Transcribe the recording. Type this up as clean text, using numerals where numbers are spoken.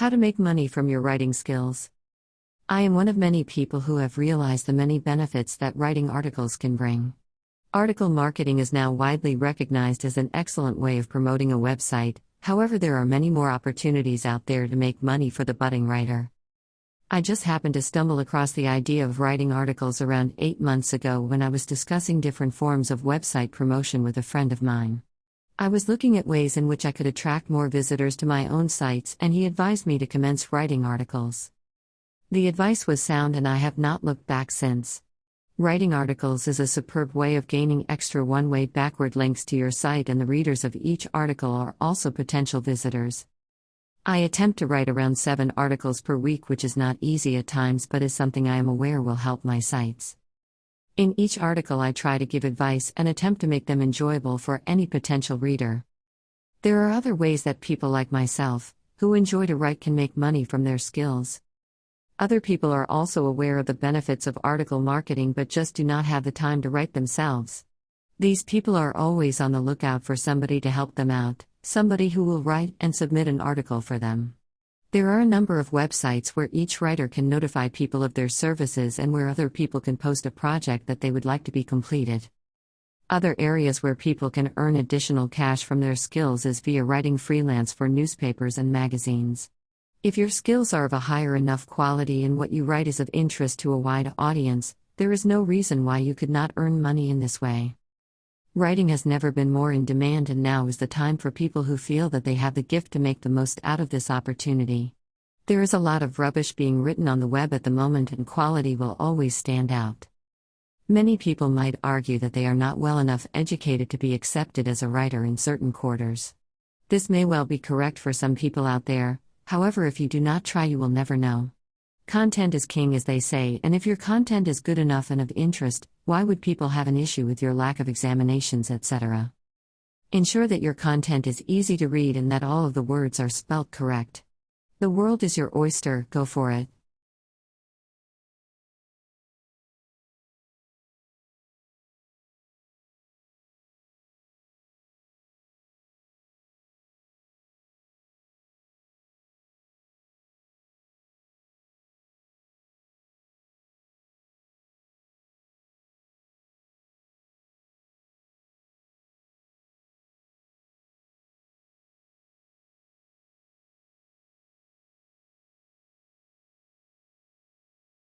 How to make money from your writing skills. I am one of many people who have realized the many benefits that writing articles can bring. Article marketing is now widely recognized as an excellent way of promoting a website, however, there are many more opportunities out there to make money for the budding writer. I just happened to stumble across the idea of writing articles around 8 months ago when I was discussing different forms of website promotion with a friend of mine. I was looking at ways in which I could attract more visitors to my own sites, and he advised me to commence writing articles. The advice was sound, and I have not looked back since. Writing articles is a superb way of gaining extra one-way backward links to your site, and the readers of each article are also potential visitors. I attempt to write around 7 articles per week, which is not easy at times but is something I am aware will help my sites. In each article I try to give advice and attempt to make them enjoyable for any potential reader. There are other ways that people like myself, who enjoy to write, can make money from their skills. Other people are also aware of the benefits of article marketing but just do not have the time to write themselves. These people are always on the lookout for somebody to help them out, somebody who will write and submit an article for them. There are a number of websites where each writer can notify people of their services and where other people can post a project that they would like to be completed. Other areas where people can earn additional cash from their skills is via writing freelance for newspapers and magazines. If your skills are of a higher enough quality and what you write is of interest to a wide audience, there is no reason why you could not earn money in this way. Writing has never been more in demand, and now is the time for people who feel that they have the gift to make the most out of this opportunity. There is a lot of rubbish being written on the web at the moment, and quality will always stand out. Many people might argue that they are not well enough educated to be accepted as a writer in certain quarters. This may well be correct for some people out there, however, if you do not try, you will never know. Content is king, as they say, and if your content is good enough and of interest, why would people have an issue with your lack of examinations, etc.? Ensure that your content is easy to read and that all of the words are spelt correct. The world is your oyster, go for it.